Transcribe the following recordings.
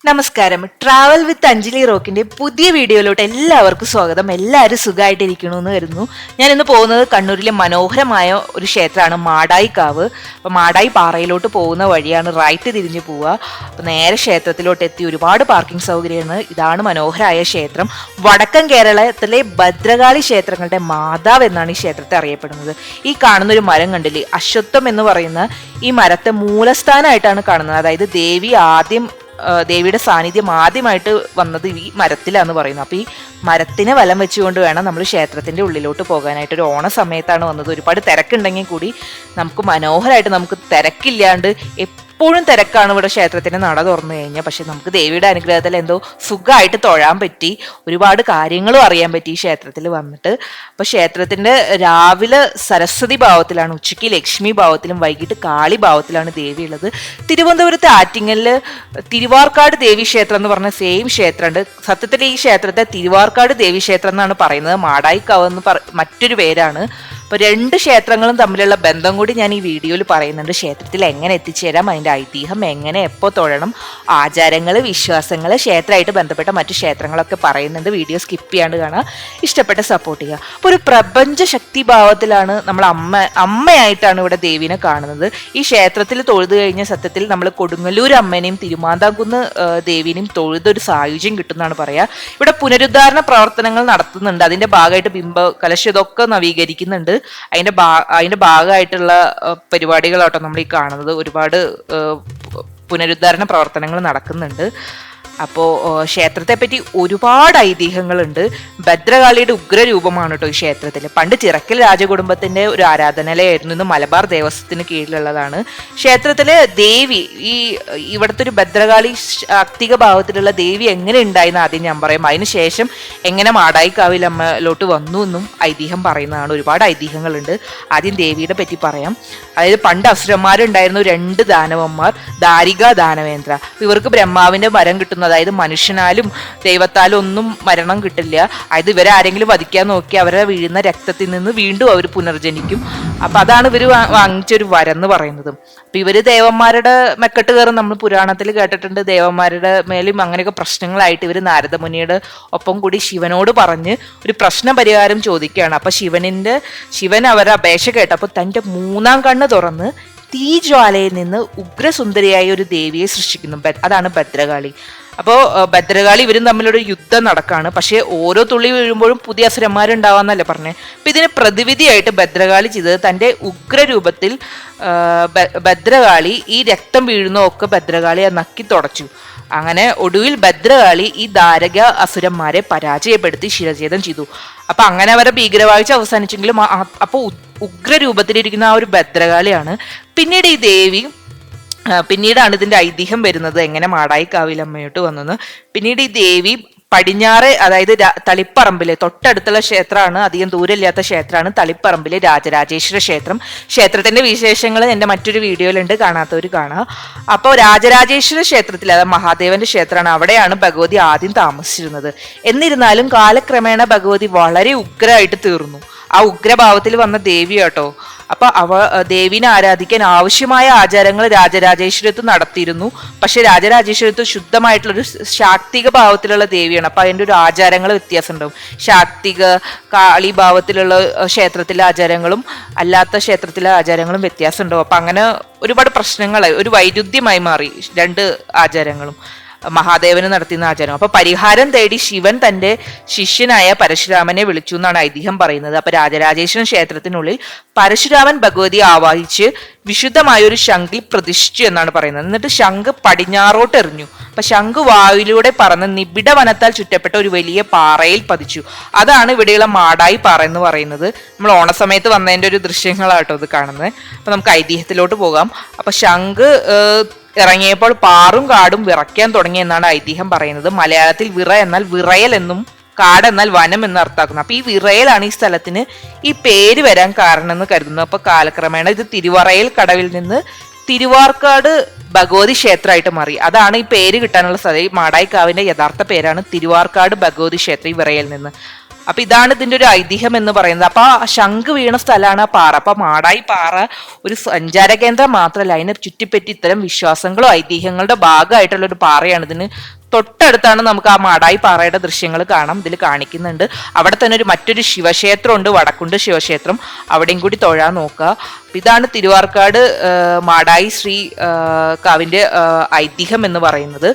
നമസ്കാരം. Travel with Anjali റോക്കിന്റെ പുതിയ വീഡിയോയിലോട്ട് എല്ലാവർക്കും സ്വാഗതം. എല്ലാവരും സുഖമായിട്ടിരിക്കണമെന്ന് കരുതുന്നു. ഞാൻ ഇന്ന് പോകുന്നത് കണ്ണൂരിലെ മനോഹരമായ ഒരു ക്ഷേത്രമാണ് മാടായി കാവ്. അപ്പോൾ മാടായി പാറയിലോട്ട് പോകുന്ന വഴിയാണ് റൈറ്റ് തിരിഞ്ഞ് പോവുക. അപ്പോൾ നേരെ ക്ഷേത്രത്തിലോട്ട് എത്തി. ഒരുപാട് പാർക്കിംഗ് സൗകര്യമാണ്. ഇതാണ് മനോഹരമായ ക്ഷേത്രം. വടക്കൻ കേരളത്തിലെ ഭദ്രകാളി ക്ഷേത്രങ്ങളുടെ മാതാവ് എന്നാണ് ഈ ക്ഷേത്രത്തെ അറിയപ്പെടുന്നത്. ഈ കാണുന്ന ഒരു മരം കണ്ടില്ലേ, അശ്വത്ഥം എന്ന് പറയുന്ന ഈ മരത്തെ മൂലസ്ഥാനമായിട്ടാണ് കാണുന്നത്. അതായത് ദേവിയുടെ സാന്നിധ്യം ആദ്യമായിട്ട് വന്നത് ഈ മരത്തിലാന്ന് പറയുന്നത്. അപ്പോൾ ഈ മരത്തിനെ വലം വെച്ചുകൊണ്ട് വേണം നമ്മൾ ക്ഷേത്രത്തിന്റെ ഉള്ളിലോട്ട് പോകാനായിട്ട്. ഒരു ഓണ സമയത്താണ് വന്നത്. ഒരുപാട് തിരക്കുണ്ടെങ്കിൽ കൂടി നമുക്ക് മനോഹരമായിട്ട്, നമുക്ക് തിരക്കില്ലാണ്ട് എപ്പോഴും തിരക്കാണ് ഇവിടെ ക്ഷേത്രത്തിന്റെ നട തുറന്നു കഴിഞ്ഞാൽ. പക്ഷെ നമുക്ക് ദേവിയുടെ അനുഗ്രഹത്തിൽ എന്തോ സുഖമായിട്ട് തൊഴാൻ പറ്റി. ഒരുപാട് കാര്യങ്ങളും അറിയാൻ പറ്റി ഈ ക്ഷേത്രത്തിൽ വന്നിട്ട്. അപ്പൊ ക്ഷേത്രത്തിന്റെ രാവിലെ സരസ്വതി ഭാവത്തിലാണ്, ഉച്ചയ്ക്ക് ലക്ഷ്മി ഭാവത്തിലും വൈകിട്ട് കാളി ഭാവത്തിലാണ് ദേവി ഉള്ളത്. തിരുവനന്തപുരത്ത് ആറ്റിങ്ങലില് തിരുവാർക്കാട് ദേവി ക്ഷേത്രം എന്ന് പറഞ്ഞ സെയിം ക്ഷേത്രമുണ്ട്. സത്യത്തിൽ ഈ ക്ഷേത്രത്തെ തിരുവാർക്കാട് ദേവി ക്ഷേത്രം എന്നാണ് പറയുന്നത്. മാടായിക്കാവ് എന്ന് മറ്റൊരു പേരാണ്. അപ്പൊ രണ്ട് ക്ഷേത്രങ്ങളും തമ്മിലുള്ള ബന്ധം കൂടി ഞാൻ ഈ വീഡിയോയിൽ പറയുന്നുണ്ട്. ക്ഷേത്രത്തിൽ എങ്ങനെ എത്തിച്ചേരാം, അതിന്റെ ഐതിഹ്യം, എങ്ങനെ എപ്പോൾ തൊഴണം, ആചാരങ്ങൾ, വിശ്വാസങ്ങൾ, ക്ഷേത്രമായിട്ട് ബന്ധപ്പെട്ട മറ്റു ക്ഷേത്രങ്ങളൊക്കെ പറയുന്നുണ്ട്. വീഡിയോ സ്കിപ്പ് ചെയ്യാണ്ട് കാണാം. ഇഷ്ടപ്പെട്ട സപ്പോർട്ട് ചെയ്യുക. അപ്പോൾ ഒരു പ്രപഞ്ച ശക്തി ഭാവത്തിലാണ് നമ്മൾ അമ്മയായിട്ടാണ് ഇവിടെ ദേവിനെ കാണുന്നത്. ഈ ക്ഷേത്രത്തിൽ തൊഴുതു കഴിഞ്ഞ സത്യത്തിൽ നമ്മൾ കൊടുങ്ങല്ലൂർ അമ്മേനെയും തിരുമാന്താംകുന്ന് ദേവിനെയും തൊഴുതൊരു സായുജ്യം കിട്ടുന്നതാണ് പറയാ. ഇവിടെ പുനരുദ്ധാരണ പ്രവർത്തനങ്ങൾ നടത്തുന്നുണ്ട്. അതിന്റെ ഭാഗമായിട്ട് ബിംബ കലശം ഇതൊക്കെ നവീകരിക്കുന്നുണ്ട്. അതിന്റെ ഭാഗമായിട്ടുള്ള പരിപാടികളാട്ടോ നമ്മൾ ഈ കാണുന്നത്. ഒരുപാട് പുനരുദ്ധാരണ പ്രവർത്തനങ്ങൾ നടക്കുന്നുണ്ട്. അപ്പോൾ ക്ഷേത്രത്തെ പറ്റി ഒരുപാട് ഐതിഹ്യങ്ങളുണ്ട്. ഭദ്രകാളിയുടെ ഉഗ്രരൂപമാണ് കേട്ടോ ഈ ക്ഷേത്രത്തിൽ. പണ്ട് ചിറക്കൽ രാജകുടുംബത്തിന്റെ ഒരു ആരാധനാലയമായിരുന്നു. ഇന്ന് മലബാർ ദേവസ്വത്തിന് കീഴിലുള്ളതാണ്. ക്ഷേത്രത്തിലെ ദേവി, ഇവിടുത്തെ ഒരു ഭദ്രകാളി ശാക്തിക ഭാവത്തിലുള്ള ദേവി എങ്ങനെ ഉണ്ടായെന്ന് ആദ്യം ഞാൻ പറയാം. അതിനുശേഷം എങ്ങനെ മാടായിക്കാവിലമ്മയിലോട്ട് വന്നു എന്നും ഐതിഹ്യം പറയുന്നതാണ്. ഒരുപാട് ഐതിഹ്യങ്ങളുണ്ട്. ആദ്യം ദേവിയുടെ പറ്റി പറയാം. അതായത് പണ്ട് അസുരന്മാരുണ്ടായിരുന്നു, 2 ദാനവന്മാർ, ദാരിക, ദാനവേന്ദ്ര. ഇവർക്ക് ബ്രഹ്മാവിന്റെ വരം കിട്ടുന്നത്, അതായത് മനുഷ്യനാലും ദൈവത്താലും ഒന്നും മരണം കിട്ടില്ല. അതായത് ഇവരെ ആരെങ്കിലും വധിക്കാൻ നോക്കി അവരെ വീഴുന്ന രക്തത്തിൽ നിന്ന് വീണ്ടും അവർ പുനർജനിക്കും. അപ്പൊ അതാണ് ഇവര് വാങ്ങിച്ചൊരു വരം എന്ന് പറയുന്നത്. അപ്പൊ ഇവര് ദേവന്മാരുടെ മെക്കെട്ട് കയറും. നമ്മൾ പുരാണത്തിൽ കേട്ടിട്ടുണ്ട്. ദേവന്മാരുടെ മേലും അങ്ങനെയൊക്കെ പ്രശ്നങ്ങളായിട്ട് ഇവര് നാരദമുനിയുടെ ഒപ്പം കൂടി ശിവനോട് പറഞ്ഞ് ഒരു പ്രശ്ന പരിഹാരം ചോദിക്കുകയാണ്. അപ്പൊ ശിവൻ അവരുടെ അപേക്ഷ കേട്ടപ്പോൾ തന്റെ 3-ാം കണ്ണ് തുറന്ന് തീജ്വാലയിൽ നിന്ന് ഉഗ്രസുന്ദരിയായ ഒരു ദേവിയെ സൃഷ്ടിക്കുന്നു. അതാണ് ഭദ്രകാളി. അപ്പോൾ ഭദ്രകാളി ഇവരും തമ്മിലൊരു യുദ്ധം നടക്കാണ്. പക്ഷേ ഓരോ തുള്ളി വീഴുമ്പോഴും പുതിയ അസുരന്മാരുണ്ടാവാന്നല്ലേ പറഞ്ഞേ. അപ്പൊ ഇതിന് പ്രതിവിധിയായിട്ട് ഭദ്രകാളി ചെയ്തത് തന്റെ ഉഗ്രരൂപത്തിൽ ഭദ്രകാളി ഈ രക്തം വീഴുന്നതൊക്കെ ഭദ്രകാളി നക്കി തുടച്ചു. അങ്ങനെ ഒടുവിൽ ഭദ്രകാളി ഈ ദാരക അസുരന്മാരെ പരാജയപ്പെടുത്തി ശിരഛേദം ചെയ്തു. അപ്പൊ അങ്ങനെ അവരെ ഭീകരവാഴ്ച അവസാനിച്ചെങ്കിലും അപ്പൊ ഉഗ്രരൂപത്തിലിരിക്കുന്ന ആ ഒരു ഭദ്രകാളിയാണ്. പിന്നീട് ഈ ദേവി, പിന്നീടാണ് ഇതിന്റെ ഐതിഹ്യം വരുന്നത് എങ്ങനെ മാടായിക്കാവിലമ്മയോട്ട് വന്നെന്ന്. പിന്നീട് ഈ ദേവി പടിഞ്ഞാറ്, അതായത് തളിപ്പറമ്പിലെ തൊട്ടടുത്തുള്ള ക്ഷേത്രമാണ്, അധികം ദൂരമില്ലാത്ത ക്ഷേത്രമാണ് തളിപ്പറമ്പിലെ രാജരാജേശ്വര ക്ഷേത്രം. ക്ഷേത്രത്തിന്റെ വിശേഷങ്ങൾ എൻ്റെ മറ്റൊരു വീഡിയോയിലുണ്ട്, കാണാത്തവർ കാണാം. അപ്പോൾ രാജരാജേശ്വര ക്ഷേത്രത്തിൽ, അതായത് മഹാദേവന്റെ ക്ഷേത്രമാണ്, അവിടെയാണ് ഭഗവതി ആദ്യം താമസിച്ചിരുന്നത്. എന്നിരുന്നാലും കാലക്രമേണ ഭഗവതി വളരെ ഉഗ്രമായിട്ട് തീർന്നു. ആ ഉഗ്രഭാവത്തിൽ വന്ന ദേവിയാട്ടോ. അപ്പൊ ദേവിനെ ആരാധിക്കാൻ ആവശ്യമായ ആചാരങ്ങൾ രാജരാജേശ്വരത്ത് നടത്തിയിരുന്നു. പക്ഷെ രാജരാജേശ്വരത്ത് ശുദ്ധമായിട്ടുള്ളൊരു ശാക്തിക ഭാവത്തിലുള്ള ദേവിയാണ്. അപ്പൊ അതിൻ്റെ ഒരു ആചാരങ്ങൾ വ്യത്യാസം ഉണ്ടാവും. ശാക്തിക കാളി ഭാവത്തിലുള്ള ക്ഷേത്രത്തിലെ ആചാരങ്ങളും അല്ലാത്ത ക്ഷേത്രത്തിലെ ആചാരങ്ങളും വ്യത്യാസം ഉണ്ടാവും. അപ്പൊ അങ്ങനെ ഒരുപാട് പ്രശ്നങ്ങൾ, ഒരു വൈരുദ്ധ്യമായി മാറി 2 ആചാരങ്ങളും മഹാദേവന് നടത്തുന്ന ആചാരം. അപ്പൊ പരിഹാരം തേടി ശിവൻ തന്റെ ശിഷ്യനായ പരശുരാമനെ വിളിച്ചു എന്നാണ് ഐതിഹ്യം പറയുന്നത്. അപ്പൊ രാജരാജേശ്വരൻ ക്ഷേത്രത്തിനുള്ളിൽ പരശുരാമൻ ഭഗവതിയെ ആവാഹിച്ച് വിശുദ്ധമായ ഒരു ശംഖിൽ പ്രതിഷ്ഠിച്ചു എന്നാണ് പറയുന്നത്. എന്നിട്ട് ശംഖ് പടിഞ്ഞാറോട്ട് എറിഞ്ഞു. അപ്പൊ ശംഖ് വായുവിലൂടെ പറന്ന് നിബിഡ വനത്താൽ ചുറ്റപ്പെട്ട ഒരു വലിയ പാറയിൽ പതിച്ചു. അതാണ് ഇവിടെയുള്ള മാടായി പാറ എന്ന് പറയുന്നത്. നമ്മൾ ഓണസമയത്ത് വന്നതിന്റെ ഒരു ദൃശ്യങ്ങളാട്ടോ ഇത് കാണുന്നത്. അപ്പൊ നമുക്ക് ഐതിഹ്യത്തിലോട്ട് പോകാം. അപ്പൊ ശംഖ് ഇറങ്ങിയപ്പോൾ പാറും കാടും വിറയ്ക്കാൻ തുടങ്ങി എന്നാണ് ഐതിഹ്യം പറയുന്നത്. മലയാളത്തിൽ വിറ എന്നാൽ വിറയൽ എന്നും കാട് എന്നാൽ വനം എന്ന് അർത്ഥാക്കുന്നു. അപ്പൊ ഈ വിറയലാണ് ഈ സ്ഥലത്തിന് ഈ പേര് വരാൻ കാരണം എന്ന് കരുതുന്നു. അപ്പൊ കാലക്രമേണ ഇത് തിരുവറയൽ കടവിൽ നിന്ന് തിരുവാർക്കാട് ഭഗവതി ക്ഷേത്രമായിട്ട് മാറി. അതാണ് ഈ പേര് കിട്ടാനുള്ള സാധ്യത. മാടായിക്കാവിന്റെ യഥാർത്ഥ പേരാണ് തിരുവാർക്കാട് ഭഗവതി ക്ഷേത്രം, ഈ വിറയൽ നിന്ന്. അപ്പൊ ഇതാണ് ഇതിന്റെ ഒരു ഐതിഹ്യം എന്ന് പറയുന്നത്. അപ്പൊ ആ ശംഖ് വീണ സ്ഥലമാണ് ആ പാറ. അപ്പൊ മാടായി പാറ ഒരു സഞ്ചാര കേന്ദ്രം മാത്രമല്ല, അതിനെ ചുറ്റിപ്പറ്റി ഇത്തരം വിശ്വാസങ്ങളോ ഐതിഹ്യങ്ങളുടെ ഭാഗമായിട്ടുള്ള ഒരു പാറയാണ്. ഇതിന് തൊട്ടടുത്താണ് നമുക്ക് ആ മാടായി പാറയുടെ ദൃശ്യങ്ങൾ കാണാം, ഇതിൽ കാണിക്കുന്നുണ്ട്. അവിടെ തന്നെ മറ്റൊരു ശിവക്ഷേത്രം ഉണ്ട്, വടക്കുണ്ട് ശിവക്ഷേത്രം, അവിടെയും കൂടി തൊഴാൻ നോക്കുക. ഇതാണ് തിരുവാർക്കാട് മാടായി ശ്രീ കാവിന്റെ ഐതിഹ്യം എന്ന് പറയുന്നത്.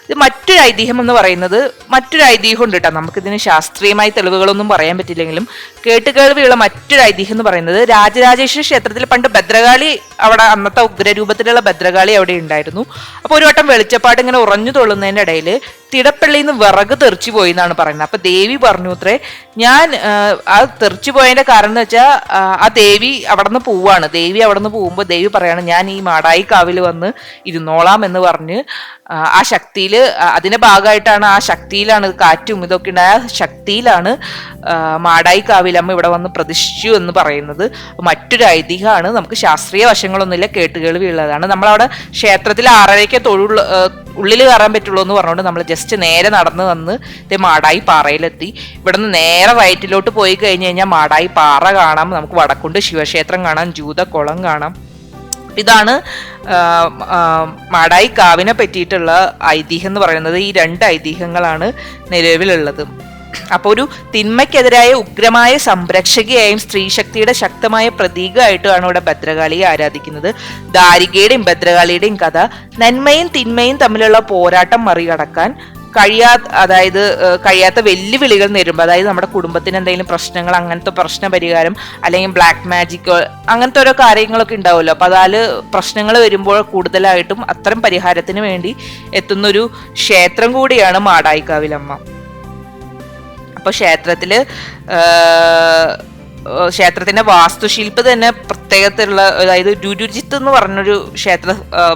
ഇത് മറ്റൊരു ഐതിഹ്യം എന്ന് പറയുന്നത് മറ്റൊരു ഐതിഹ്യം ഉണ്ട് കേട്ടോ. നമുക്കിതിന് ശാസ്ത്രീയമായി തെളിവുകളൊന്നും പറയാൻ പറ്റില്ലെങ്കിലും കേട്ടുകേൾവിയുള്ള മറ്റൊരു ഐതിഹ്യം എന്ന് പറയുന്നത് രാജരാജേശ്വരി ക്ഷേത്രത്തിൽ പണ്ട് ഭദ്രകാളി, അവിടെ അന്നത്തെ ഉഗ്രരൂപത്തിലുള്ള ഭദ്രകാളി അവിടെ ഉണ്ടായിരുന്നു. അപ്പോൾ ഒരു വട്ടം വെളിച്ചപ്പാട് ഇങ്ങനെ ഉറഞ്ഞു തൊള്ളുന്നതിൻ്റെ ഇടയിൽ തിടപ്പള്ളിയിൽ നിന്ന് വിറക് തെറിച്ചു പോയി എന്നാണ് പറയുന്നത്. അപ്പൊ ദേവി പറഞ്ഞു അത്രേ, ഞാൻ ആ തെറിച്ചു പോയതിന്റെ കാരണം എന്ന് വെച്ചാൽ ആ ദേവി അവിടെ നിന്ന് പോവാണ്. ദേവി അവിടെ നിന്ന് പോകുമ്പോൾ ദേവി പറയാണ്, ഞാൻ ഈ മാടായി കാവിൽ വന്ന് ഇരുന്നോളാം എന്ന് പറഞ്ഞ് ആ ശക്തിയിൽ, അതിന്റെ ഭാഗമായിട്ടാണ്, ആ ശക്തിയിലാണ് കാറ്റും ഇതൊക്കെ ഉണ്ടായ ശക്തിയിലാണ് മാടായി കാവിലമ്മ ഇവിടെ വന്ന് പ്രതിഷ്ഠിച്ചു എന്ന് പറയുന്നത് മറ്റൊരു ഐതിഹ്യമാണ്. നമുക്ക് ശാസ്ത്രീയ വശങ്ങളൊന്നുമില്ല, കേട്ടുകേൾവി ഉള്ളതാണ്. നമ്മളവിടെ ക്ഷേത്രത്തിൽ 6:30 ഉള്ളിൽ കയറാൻ പറ്റുള്ളൂ എന്ന് പറഞ്ഞുകൊണ്ട് നമ്മൾ ജസ്റ്റ് നേരെ നടന്ന് വന്ന് മാടായി പാറയിലെത്തി. ഇവിടെ നിന്ന് നേരെ റൈറ്റിലോട്ട് പോയി കഴിഞ്ഞ് കഴിഞ്ഞാൽ മാടായി പാറ കാണാം, നമുക്ക് വടക്കുണ്ട് ശിവക്ഷേത്രം കാണാം, ജൂതക്കുളം കാണാം. ഇതാണ് മാടായി കാവിനെ പറ്റിയിട്ടുള്ള ഐതിഹ്യം എന്ന് പറയുന്നത്. ഈ 2 ഐതിഹ്യങ്ങളാണ് നിലവിലുള്ളത്. അപ്പോൾ ഒരു തിന്മയ്ക്കെതിരായ ഉഗ്രമായ സംരക്ഷകയായും സ്ത്രീശക്തിയുടെ ശക്തമായ പ്രതീകമായിട്ടുമാണ് ഇവിടെ ഭദ്രകാളിയെ ആരാധിക്കുന്നത്. ദാരികയുടെയും ഭദ്രകാളിയുടെയും കഥ നന്മയും തിന്മയും തമ്മിലുള്ള പോരാട്ടം മറികടക്കാൻ കഴിയാത്ത വെല്ലുവിളികൾ നേരിടുമ്പോൾ, അതായത് നമ്മുടെ കുടുംബത്തിന് എന്തെങ്കിലും പ്രശ്നങ്ങൾ, അങ്ങനത്തെ പ്രശ്ന പരിഹാരം, അല്ലെങ്കിൽ ബ്ലാക്ക് മാജിക്കോ അങ്ങനത്തെ ഓരോ കാര്യങ്ങളൊക്കെ ഉണ്ടാവുമല്ലോ. അപ്പൊ അതിൽ പ്രശ്നങ്ങൾ വരുമ്പോൾ കൂടുതലായിട്ടും അത്തരം പരിഹാരത്തിന് വേണ്ടി എത്തുന്നൊരു ക്ഷേത്രം കൂടിയാണ് മാടായിക്കാവിലമ്മ. അപ്പൊ ക്ഷേത്രത്തിന്റെ വാസ്തുശില്പ തന്നെ പ്രത്യേകത്തിലുള്ള, അതായത് രുരുജിത്ത് എന്ന് പറഞ്ഞൊരു ക്ഷേത്ര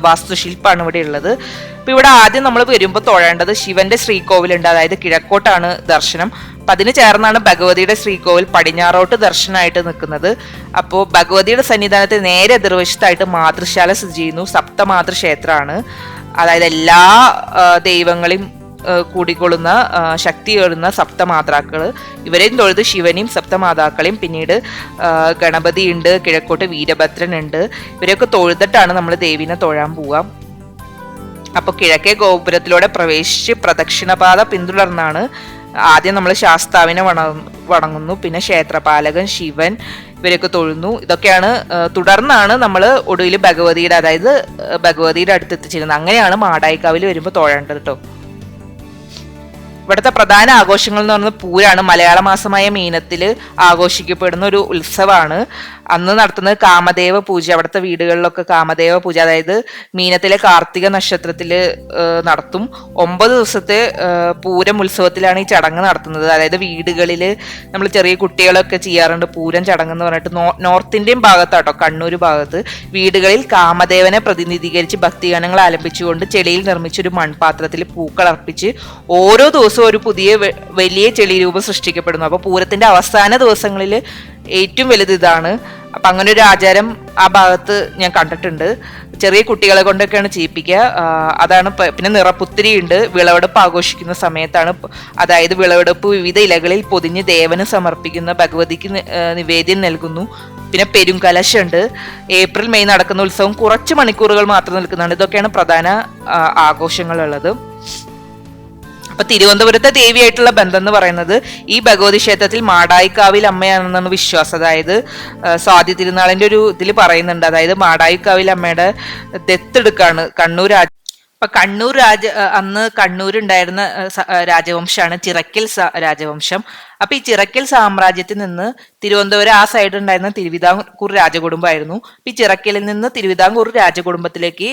വാസ്തുശില്പാണ് ഇവിടെ ഉള്ളത്. അപ്പൊ ഇവിടെ ആദ്യം നമ്മൾ വരുമ്പോൾ തൊഴേണ്ടത് ശിവന്റെ ശ്രീകോവിലുണ്ട്, അതായത് കിഴക്കോട്ടാണ് ദർശനം. അപ്പൊ അതിന് ചേർന്നാണ് ഭഗവതിയുടെ ശ്രീകോവിൽ പടിഞ്ഞാറോട്ട് ദർശനമായിട്ട് നിൽക്കുന്നത്. അപ്പോൾ ഭഗവതിയുടെ സന്നിധാനത്തിൽ നേരെ എതിർവശത്തായിട്ട് മാതൃശാല സ്ഥിതി ചെയ്യുന്നു. സപ്തമാതൃക്ഷേത്രമാണ്, അതായത് എല്ലാ ദൈവങ്ങളെയും കൂടിക്കൊള്ളുന്ന ശക്തിയേറുന്ന സപ്തമാതാക്കള്, ഇവരെയും തൊഴുത് ശിവനെയും സപ്തമാതാക്കളെയും, പിന്നീട് ഗണപതി ഉണ്ട്, കിഴക്കോട്ട് വീരഭദ്രൻ ഉണ്ട്. ഇവരെയൊക്കെ തൊഴുതിട്ടാണ് നമ്മൾ ദേവിനെ തൊഴാൻ പോവാം. അപ്പൊ കിഴക്കേ ഗോപുരത്തിലൂടെ പ്രവേശിച്ച് പ്രദക്ഷിണപാത പിന്തുടർന്നാണ് ആദ്യം നമ്മൾ ശാസ്താവിനെ വണങ്ങുന്നു, പിന്നെ ക്ഷേത്രപാലകൻ ശിവൻ ഇവരൊക്കെ തൊഴുന്നു. ഇതൊക്കെയാണ് തുടർന്നാണ് നമ്മൾ ഒടുവിൽ ഭഗവതിയുടെ, അതായത് ഭഗവതിയുടെ അടുത്ത് എത്തിച്ചിരുന്നത്. അങ്ങനെയാണ് മാടായിക്കാവിൽ വരുമ്പോൾ തൊഴേണ്ടത് കേട്ടോ. ഇവിടുത്തെ പ്രധാന ആഘോഷങ്ങൾ എന്ന് പറയുന്നത് പൂരാണ്. മലയാള മാസമായ മീനത്തില് ആഘോഷിക്കപ്പെടുന്ന ഒരു ഉത്സവമാണ്. അന്ന് നടത്തുന്നത് കാമദേവ പൂജ. അവിടുത്തെ വീടുകളിലൊക്കെ കാമദേവ പൂജ, അതായത് മീനത്തിലെ കാർത്തിക നക്ഷത്രത്തില് നടത്തും. 9 ദിവസത്തെ പൂരം ഉത്സവത്തിലാണ് ഈ ചടങ്ങ് നടത്തുന്നത്. അതായത് വീടുകളിൽ നമ്മൾ ചെറിയ കുട്ടികളൊക്കെ ചെയ്യാറുണ്ട് പൂരം ചടങ്ങ് എന്ന് പറഞ്ഞിട്ട്. നോർത്ത് ഇന്ത്യൻ ഭാഗത്താട്ടോ, കണ്ണൂർ ഭാഗത്ത് വീടുകളിൽ കാമദേവനെ പ്രതിനിധീകരിച്ച് ഭക്തിഗാനങ്ങൾ ആലപിച്ചുകൊണ്ട് ചെളിയിൽ നിർമ്മിച്ചൊരു മൺപാത്രത്തിൽ പൂക്കൾ അർപ്പിച്ച് ഓരോ ദിവസവും ഒരു പുതിയ വലിയ ചെളി രൂപം സൃഷ്ടിക്കപ്പെടുന്നു. അപ്പൊ പൂരത്തിന്റെ അവസാന ദിവസങ്ങളിൽ ഏറ്റവും വലുത് ഇതാണ്. അപ്പൊ അങ്ങനെ ഒരു ആചാരം ആ ഭാഗത്ത് ഞാൻ കണ്ടിട്ടുണ്ട്. ചെറിയ കുട്ടികളെ കൊണ്ടൊക്കെയാണ് ചെയ്യിപ്പിക്കുക. അതാണ്. പിന്നെ നിറപ്പുത്തിരി ഉണ്ട്. വിളവെടുപ്പ് ആഘോഷിക്കുന്ന സമയത്താണ്. അതായത് വിളവെടുപ്പ് വിവിധ ഇലകളിൽ പൊതിഞ്ഞ് ദേവന് സമർപ്പിക്കുന്ന ഭഗവതിക്ക് നിവേദ്യം നൽകുന്നു. പിന്നെ പെരുങ്കലശുണ്ട്. ഏപ്രിൽ മെയ് നടക്കുന്ന ഉത്സവം കുറച്ച് മണിക്കൂറുകൾ മാത്രം നിൽക്കുന്നുണ്ട്. ഇതൊക്കെയാണ് പ്രധാന ആഘോഷങ്ങളുള്ളത്. അപ്പൊ തിരുവനന്തപുരത്തെ ദേവിയായിട്ടുള്ള ബന്ധം എന്ന് പറയുന്നത് ഈ ഭഗവതി ക്ഷേത്രത്തിൽ മാടായിക്കാവിൽ അമ്മയാണെന്നാണ് വിശ്വാസം. അതായത് സ്വാതി തിരുനാളിന്റെ ഒരു ഇതിൽ പറയുന്നുണ്ട്. അതായത് മാടായിക്കാവിൽ അമ്മയുടെ ദത്തെടുക്കാണ് കണ്ണൂർ അപ്പൊ അന്ന് കണ്ണൂരുണ്ടായിരുന്ന രാജവംശമാണ് ചിറക്കൽ രാജവംശം. അപ്പൊ ഈ ചിറക്കൽ സാമ്രാജ്യത്തിൽ നിന്ന് തിരുവനന്തപുരം ആ സൈഡ് ഉണ്ടായിരുന്ന തിരുവിതാംകൂർ രാജകുടുംബമായിരുന്നു. ഈ ചിറക്കലിൽ നിന്ന് തിരുവിതാംകൂർ രാജകുടുംബത്തിലേക്ക്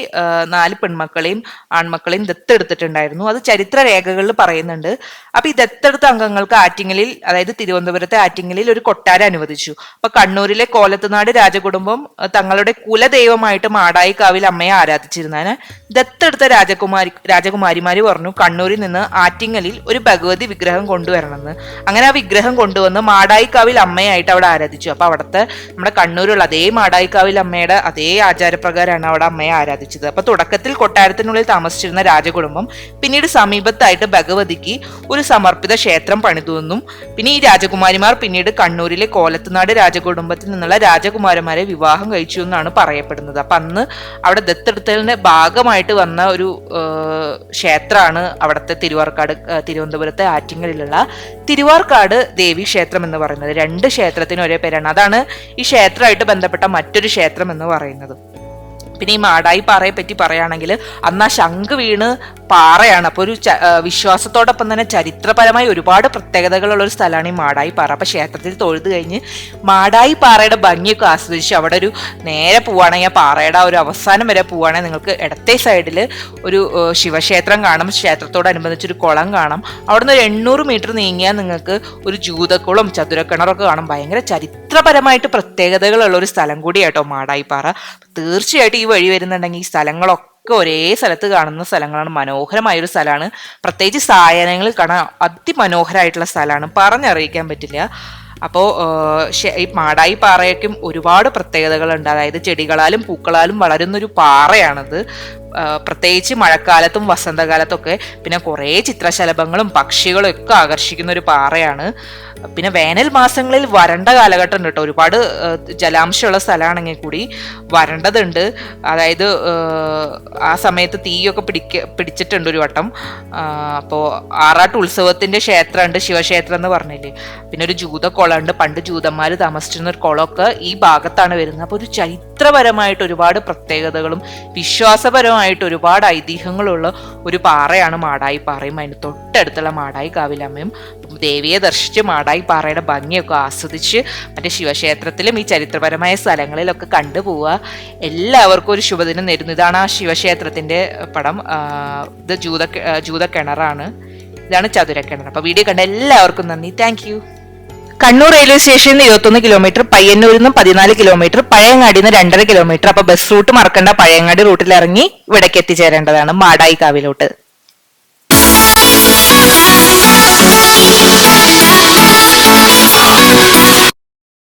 4 പെൺമക്കളെയും ആൺമക്കളെയും ദത്തെടുത്തിട്ടുണ്ടായിരുന്നു. അത് ചരിത്ര രേഖകളിൽ പറയുന്നുണ്ട്. അപ്പൊ ഈ ദത്തെടുത്ത അംഗങ്ങൾക്ക് ആറ്റിങ്ങലിൽ, അതായത് തിരുവനന്തപുരത്തെ ആറ്റിങ്ങലിൽ ഒരു കൊട്ടാരം അനുവദിച്ചു. അപ്പൊ കണ്ണൂരിലെ കോലത്തുനാട് രാജകുടുംബം തങ്ങളുടെ കുലദൈവമായിട്ട് മാടായിക്കാവിൽ അമ്മയെ ആരാധിച്ചിരുന്നതിന് ദത്തെടുത്ത രാജകുമാരിമാര് പറഞ്ഞു കണ്ണൂരിൽ നിന്ന് ആറ്റിങ്ങലിൽ ഒരു ഭഗവതി വിഗ്രഹം കൊണ്ടുവരണമെന്ന്. അങ്ങനെ ആ വിഗ്രഹം കൊണ്ടുവന്ന് മാടായിക്കാവിൽ അമ്മയായിട്ട് അവിടെ ആരാധിച്ചു. അപ്പൊ അവിടുത്തെ നമ്മുടെ കണ്ണൂരുള്ള അതേ മാടായിക്കാവിൽ അമ്മയുടെ അതേ ആചാരപ്രകാരമാണ് അവിടെ അമ്മയെ ആരാധിച്ചത്. അപ്പൊ തുടക്കത്തിൽ കൊട്ടാരത്തിനുള്ളിൽ താമസിച്ചിരുന്ന രാജകുടുംബം പിന്നീട് സമീപത്തായിട്ട് ഭഗവതിക്ക് ഒരു സമർപ്പിത ക്ഷേത്രം പണിതുവെന്നും പിന്നെ ഈ രാജകുമാരിമാർ പിന്നീട് കണ്ണൂരിലെ കോലത്തുനാട് രാജകുടുംബത്തിൽ നിന്നുള്ള രാജകുമാരന്മാരെ വിവാഹം കഴിച്ചു എന്നാണ് പറയപ്പെടുന്നത്. അപ്പൊ അന്ന് അവിടെ ദത്തെടുത്തലിന്റെ ഭാഗമായിട്ട് വന്ന ഒരു ഒരു ക്ഷേത്രമാണ് അവിടുത്തെ തിരുവാർക്കാട്, തിരുവനന്തപുരത്തെ ആറ്റിങ്ങലിലുള്ള തിരുവാർക്കാട് ദേവി ക്ഷേത്രം എന്ന് പറയുന്നത്. 2 ക്ഷേത്രത്തിന് ഒരേ പേരാണ്. അതാണ് ഈ ക്ഷേത്രമായിട്ട് ബന്ധപ്പെട്ട മറ്റൊരു ക്ഷേത്രം എന്ന് പറയുന്നത്. പിന്നെ ഈ മാടായി പാറയെ പറ്റി പറയുകയാണെങ്കിൽ അന്ന് ആ ശംഖ് വീണ് പാറയാണ്. അപ്പോൾ ഒരു വിശ്വാസത്തോടൊപ്പം തന്നെ ചരിത്രപരമായി ഒരുപാട് പ്രത്യേകതകളുള്ള ഒരു സ്ഥലമാണ് ഈ മാടായി പാറ. അപ്പോൾ ക്ഷേത്രത്തിൽ തൊഴുത് കഴിഞ്ഞ് മാടായി പാറയുടെ ഭംഗിയൊക്കെ ആസ്വദിച്ച് അവിടെ ഒരു നേരെ പോവുകയാണെങ്കിൽ ആ പാറയുടെ ആ ഒരു അവസാനം വരെ പോവുകയാണെങ്കിൽ നിങ്ങൾക്ക് ഇടത്തെ സൈഡിൽ ഒരു ശിവക്ഷേത്രം കാണും. ക്ഷേത്രത്തോടനുബന്ധിച്ചൊരു കുളം കാണാം. അവിടെ നിന്ന് ഒരു 800 മീറ്റർ നീങ്ങിയാൽ നിങ്ങൾക്ക് ഒരു ജൂതക്കുളം, ചതുരക്കിണറൊക്കെ കാണും. ഭയങ്കര ചരിത്രപരമായിട്ട് പ്രത്യേകതകളുള്ള ഒരു സ്ഥലം കൂടിയാട്ടോ മാടായി പാറ. തീർച്ചയായിട്ടും ഈ വഴി വരുന്നുണ്ടെങ്കിൽ ഈ സ്ഥലങ്ങളൊക്കെ ഒരേ സ്ഥലത്ത് കാണുന്ന സ്ഥലങ്ങളാണ്. മനോഹരമായൊരു സ്ഥലമാണ്. പ്രത്യേകിച്ച് സായാഹ്നങ്ങളിൽ കാണാൻ അതിമനോഹരമായിട്ടുള്ള സ്ഥലമാണ്, പറഞ്ഞറിയിക്കാൻ പറ്റില്ല. അപ്പോൾ ഈ മാടായി പാറയ്ക്കും ഒരുപാട് പ്രത്യേകതകളുണ്ട്. അതായത് ചെടികളാലും പൂക്കളാലും വളരുന്നൊരു പാറയാണത്. പ്രത്യേകിച്ച് മഴക്കാലത്തും വസന്തകാലത്തൊക്കെ. പിന്നെ കുറേ ചിത്രശലഭങ്ങളും പക്ഷികളും ഒക്കെ ആകർഷിക്കുന്ന ഒരു പാറയാണ്. പിന്നെ വേനൽ മാസങ്ങളിൽ വരണ്ട കാലഘട്ടം ഉണ്ട് കേട്ടോ. ഒരുപാട് ജലാംശമുള്ള സ്ഥലമാണെങ്കിൽ കൂടി വരണ്ടതുണ്ട്. അതായത് ആ സമയത്ത് തീയൊക്കെ പിടിച്ചിട്ടുണ്ട് ഒരു വട്ടം. അപ്പോൾ ആറാട്ട് ഉത്സവത്തിൻ്റെ ക്ഷേത്രമുണ്ട്, ശിവക്ഷേത്രം എന്ന് പറഞ്ഞില്ലേ. പിന്നെ ഒരു ജൂതക്കുളമുണ്ട്, പണ്ട് ജൂതന്മാർ താമസിച്ചിരുന്ന ഒരു കുളമൊക്കെ ഈ ഭാഗത്താണ് വരുന്നത്. അപ്പോൾ ഒരു ചരിത്രപരമായിട്ട് ഒരുപാട് പ്രത്യേകതകളും വിശ്വാസപരമായിട്ട് ഒരുപാട് ഐതിഹ്യങ്ങളുള്ള ഒരു പാറയാണ് മാടായി പാറയും അതിന് തൊട്ടടുത്തുള്ള മാടായി കാവിലമ്മയും. ദേവിയെ ദർശിച്ച് മാടായി പാറയുടെ ഭംഗിയൊക്കെ ആസ്വദിച്ച് മറ്റേ ശിവക്ഷേത്രത്തിലും ഈ ചരിത്രപരമായ സ്ഥലങ്ങളിലൊക്കെ കണ്ടുപോവുക. എല്ലാവർക്കും ഒരു ശുഭദിനം നേരുന്നു. ഇതാണ് ആ ശിവക്ഷേത്രത്തിന്റെ പടം. ഇത് ജൂതക്കിണറാണ്, ഇതാണ് ചതുരക്കിണർ. അപ്പൊ വീഡിയോ കണ്ട എല്ലാവർക്കും നന്ദി, താങ്ക് യു. കണ്ണൂർ റെയിൽവേ സ്റ്റേഷനിൽ നിന്ന് 21 കിലോമീറ്റർ, പയ്യന്നൂരിൽ നിന്ന് 14 കിലോമീറ്റർ, പഴയങ്ങാടിയിൽ നിന്ന് 2.5 കിലോമീറ്റർ. അപ്പൊ ബസ് റൂട്ട് മറക്കണ്ട, പഴയങ്ങാടി റൂട്ടിൽ ഇറങ്ങി ഇവിടേക്ക് എത്തിച്ചേരേണ്ടതാണ് മാടായി കാവിലോട്ട്.